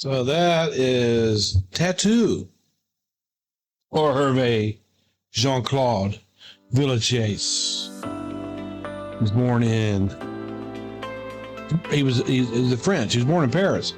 So that is Tattoo, or Herve Jean-Claude Villechaize. He was born in, he's a French. He was born in Paris.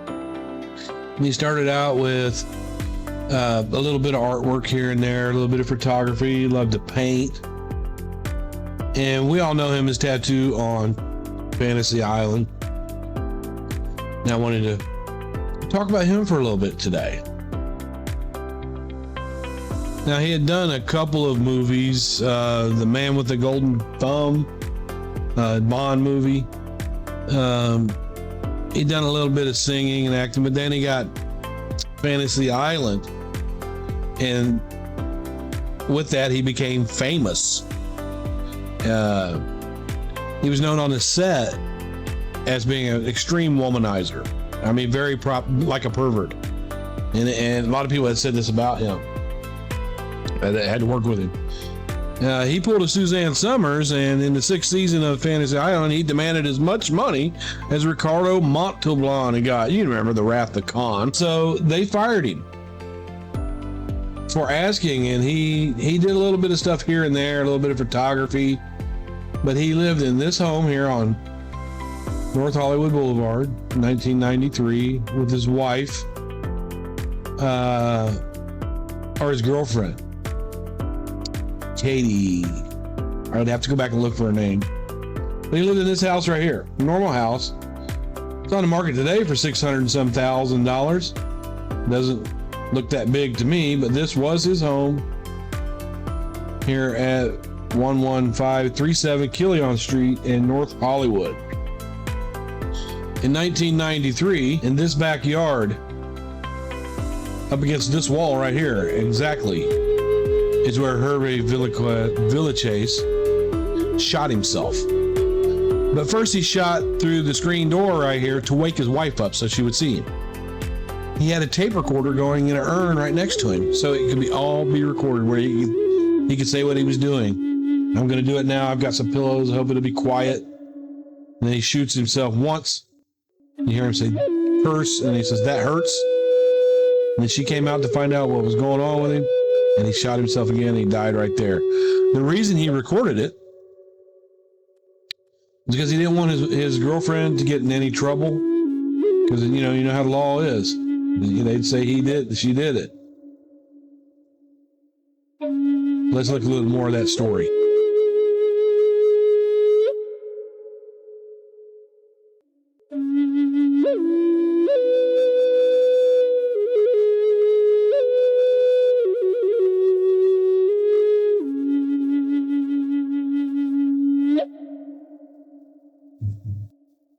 And he started out with a little bit of artwork here and there, a little bit of photography. He loved to paint. And we all know him as Tattoo on Fantasy Island. Now I wanted to talk about him for a little bit today. Now, he had done a couple of movies, The Man with the Golden Thumb, Bond movie. He'd done a little bit of singing and acting, but then he got Fantasy Island. And with that, he became famous. He was known on the set as being an extreme womanizer. I mean, very like a pervert. And a lot of people had said this about him. That had to work with him. He pulled a Suzanne Summers, and in the 6th season of Fantasy Island, he demanded as much money as Ricardo Montalban had got. You remember the Wrath of Khan. So they fired him for asking, and he did a little bit of stuff here and there, a little bit of photography, but he lived in this home here on North Hollywood Boulevard, 1993, with his wife, or his girlfriend, Katie. I'd have to go back and look for her name. But he lived in this house right here, normal house. It's on the market today for $600 and some thousand. Doesn't look that big to me, but this was his home here at 11537 Killian Street in North Hollywood. In 1993, in this backyard, up against this wall right here, exactly, is where Herve Villechaize shot himself. But first he shot through the screen door right here to wake his wife up so she would see him. He had a tape recorder going in an urn right next to him, so it could all be recorded where he could say what he was doing. I'm going to do it now. I've got some pillows. I hope it'll be quiet. And then he shoots himself once. You hear him say, curse, and he says, that hurts. And then she came out to find out what was going on with him, and he shot himself again, and he died right there. The reason he recorded it was because he didn't want his girlfriend to get in any trouble, because you know how the law is. They'd say she did it. Let's look a little more of that story.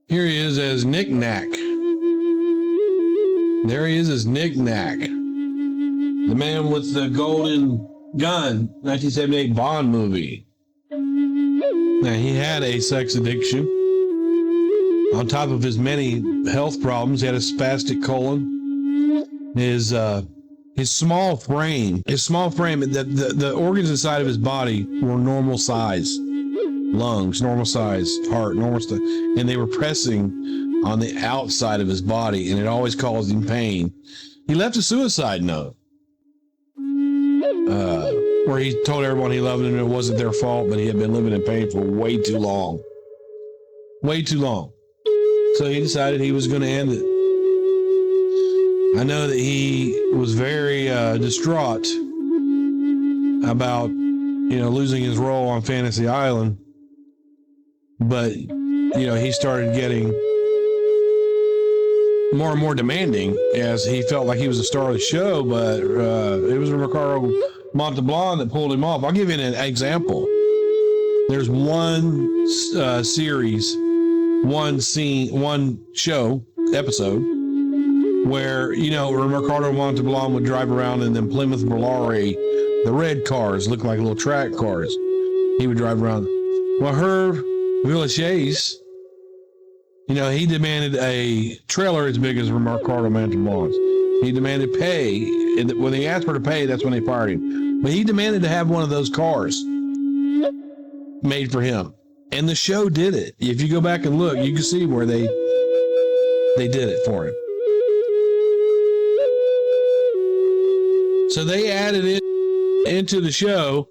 Here he is as Knick-Knack. There he is as Knick-Knack. The Man with the Golden Gun, 1978 Bond movie. Now, he had a sex addiction. On top of his many health problems, he had a spastic colon. His small frame, the organs inside of his body were normal size. Lungs, normal size, heart, normal stuff, and they were pressing on the outside of his body, and it always caused him pain. He left a suicide note where he told everyone he loved them and it wasn't their fault, but he had been living in pain for way too long. So he decided he was going to end it. I know that he was very distraught about losing his role on Fantasy Island. But, he started getting more and more demanding as he felt like he was a star of the show, but it was Ricardo Montalban that pulled him off. I'll give you an example. There's one series, one scene, one show, episode, where, Ricardo Montalban would drive around in them Plymouth Volare, the red cars, look like little track cars. He would drive around. Well, Herve Villechaize, he demanded a trailer as big as Ricardo Montalban's. He demanded pay, and when he asked for the pay, that's when they fired him. But he demanded to have one of those cars made for him, and the show did it. If you go back and look, you can see where they did it for him. So they added it into the show,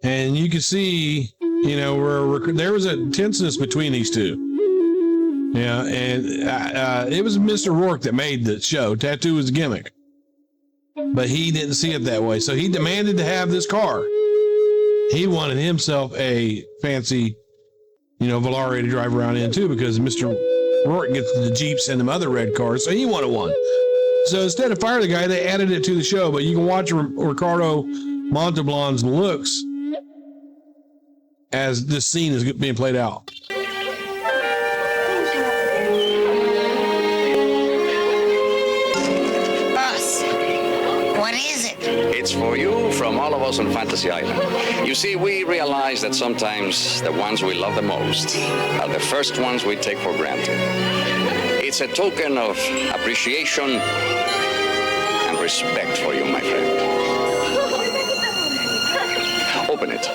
and you can see, you know, where there was a tenseness between these two. Yeah, and it was Mr. Rourke that made the show. Tattoo was a gimmick, but he didn't see it that way. So he demanded to have this car. He wanted himself a fancy, you know, Volare to drive around in too, because Mr. Rourke gets the Jeeps and them other red cars, so he wanted one. So instead of fire the guy, they added it to the show. But you can watch Ricardo Montalban's looks as this scene is being played out. Boss, what is it? It's for you from all of us on Fantasy Island. You see, we realize that sometimes the ones we love the most are the first ones we take for granted. It's a token of appreciation and respect for you, my friend. Open it.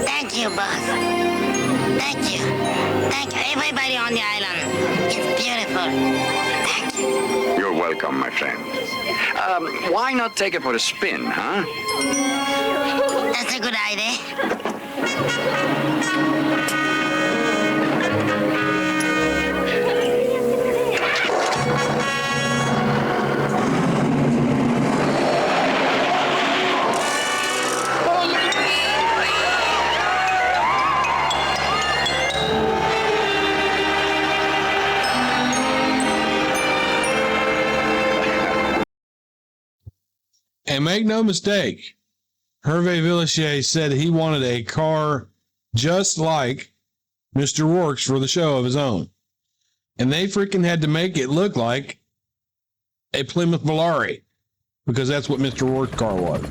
Thank you, boss. Thank you. Thank you, everybody on the island. It's beautiful. Thank you. You're welcome, my friend. Why not take it for a spin, huh? That's a good idea. And make no mistake, Herve Villechaize said he wanted a car just like Mr. Rourke's for the show of his own. And they freaking had to make it look like a Plymouth Volare, because that's what Mr. Rourke's car was.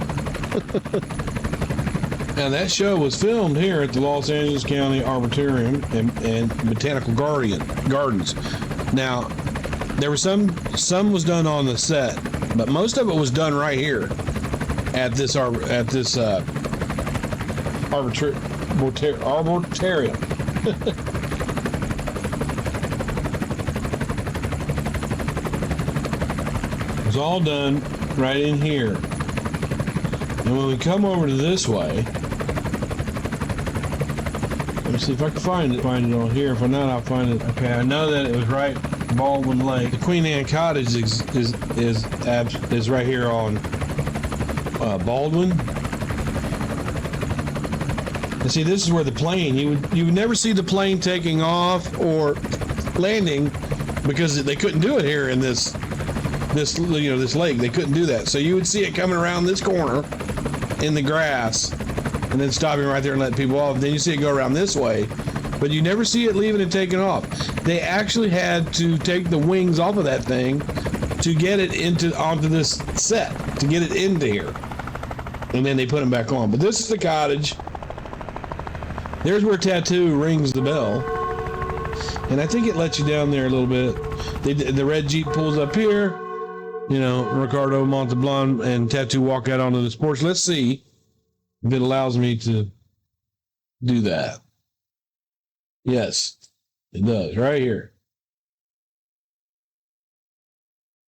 Now, that show was filmed here at the Los Angeles County Arboretum and Botanical Gardens. Now, there was some was done on the set, but most of it was done right here at this arboretum. It was all done right in here. And when we come over to this way, let me see if I can find it on here. If not, I'll find it. Okay, I know that it was right Baldwin Lake. The Queen Anne Cottage is right here on Baldwin. And see, this is where the plane, you would never see the plane taking off or landing, because they couldn't do it here in this lake. They couldn't do that. So you would see it coming around this corner in the grass and then stopping right there and letting people off. Then you see it go around this way, but you never see it leaving and taking off. They actually had to take the wings off of that thing to get it onto this set, to get it into here. And then they put them back on. But this is the cottage. There's where Tattoo rings the bell. And I think it lets you down there a little bit. The red Jeep pulls up here. You know, Ricardo Montalban and Tattoo walk out onto this porch. Let's see if it allows me to do that. Yes, it does, right here.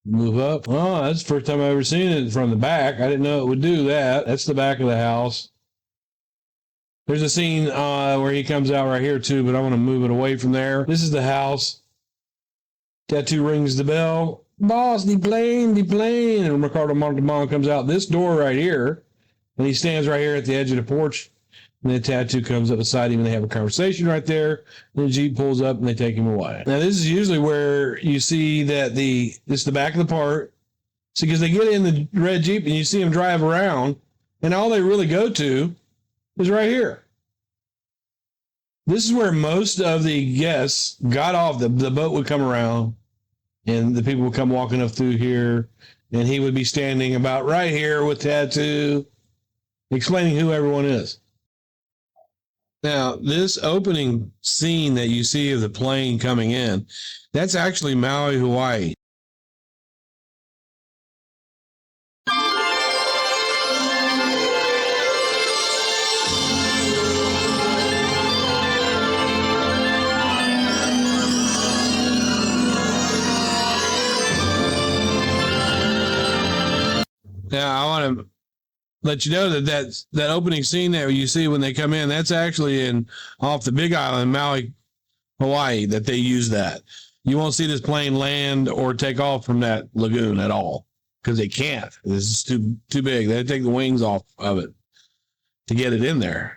Move up. Oh, that's the first time I've ever seen it from the back. I didn't know it would do that. That's the back of the house. There's a scene where he comes out right here too, but I want to move it away from there. This is the house. Tattoo rings the bell. Boss, the plane. And Ricardo Montalban comes out this door right here, and he stands right here at the edge of the porch. And then Tattoo comes up beside him, and they have a conversation right there. And the Jeep pulls up, and they take him away. Now, this is usually where you see that this is the back of the part. So, because they get in the red Jeep, and you see them drive around, and all they really go to is right here. This is where most of the guests got off. The boat would come around, and the people would come walking up through here, and he would be standing about right here with Tattoo, explaining who everyone is. Now, this opening scene that you see of the plane coming in, that's actually Maui, Hawaii. Now, I want to let you know that opening scene there you see when they come in, that's actually off the Big Island, Maui, Hawaii, that they use that. You won't see this plane land or take off from that lagoon at all because they can't. This is too big. They take the wings off of it to get it in there.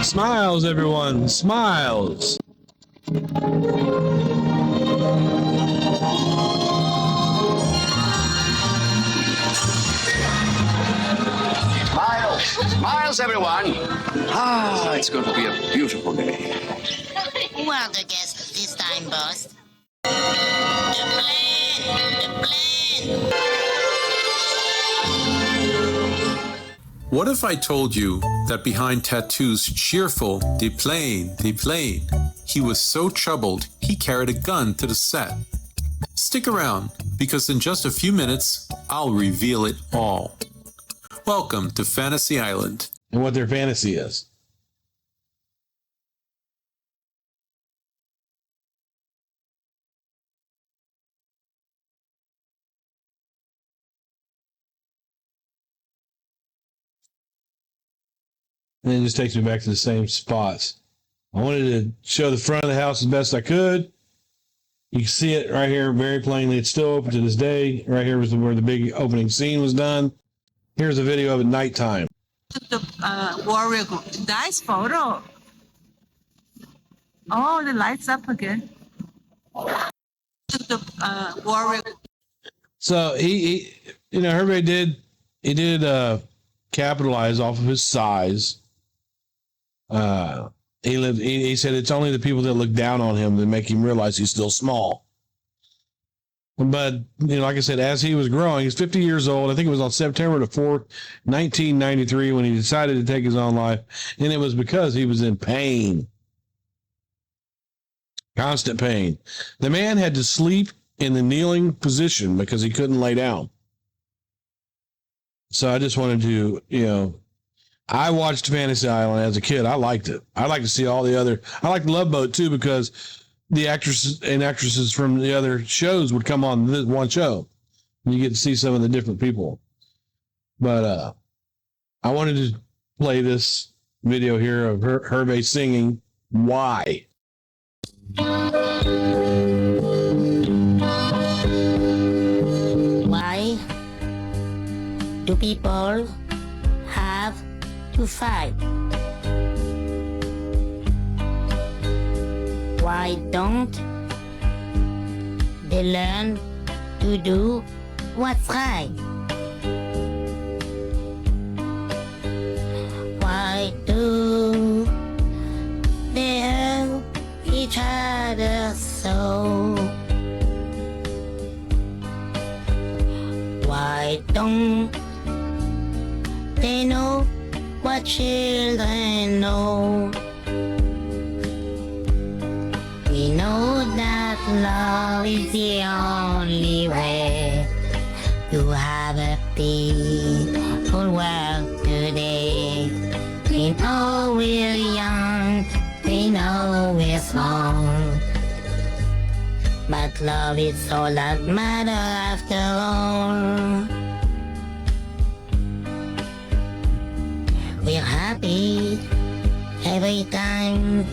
Smiles, everyone, smiles. Smiles, everyone. It's going to be a beautiful day. Who are the guests this time, boss? The plane! What if I told you that behind Tattoo's cheerful "de plane," he was so troubled he carried a gun to the set? Stick around, because in just a few minutes, I'll reveal it all. Welcome to Fantasy Island. And what their fantasy is. And it just takes me back to the same spots. I wanted to show the front of the house as best I could. You can see it right here very plainly. It's still open to this day. Right here was where the big opening scene was done. Here's a video of it nighttime. The warrior group. Nice photo. Oh, the lights up again. The warrior. So he Herve did capitalize off of his size. He said it's only the people that look down on him that make him realize he's still small. But, like I said, as he was growing, he's 50 years old. I think it was on September the 4th, 1993, when he decided to take his own life. And it was because he was in pain. Constant pain. The man had to sleep in the kneeling position because he couldn't lay down. So I just wanted to, I watched Fantasy Island as a kid. I liked it. I like to see all the other. I like Love Boat too because the actresses and actresses from the other shows would come on this one show. You get to see some of the different people. But I wanted to play this video here of Herve singing "Why." Why do people have to fight? Why don't they learn to do what's right? Why do they hurt each other so? Why don't they know what children know? We know that love is the only way to have a peaceful world today. We know we're young, we know we're small, but love is all that matters after all. happy every time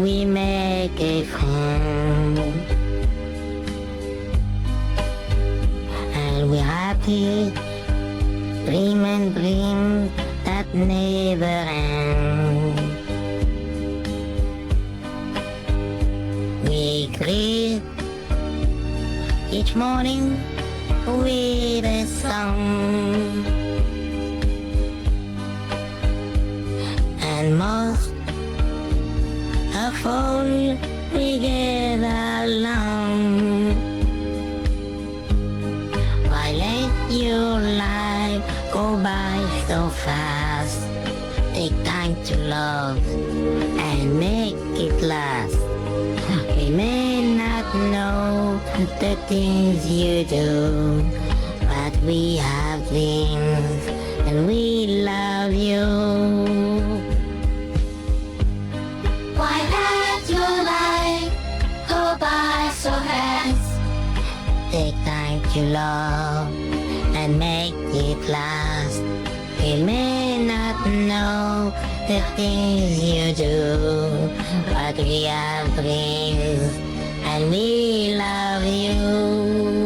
we make a friend. And we're happy, dreaming dreams that never end. We greet each morning with a song, and most of all we get along. Why let your life go by so fast? Take time to love and make it last. We may not know the things you do, but we have dreams and we love you. Why let your life go by so fast? Take time to love and make it last. We may not know the things you do, but we have dreams and we love you.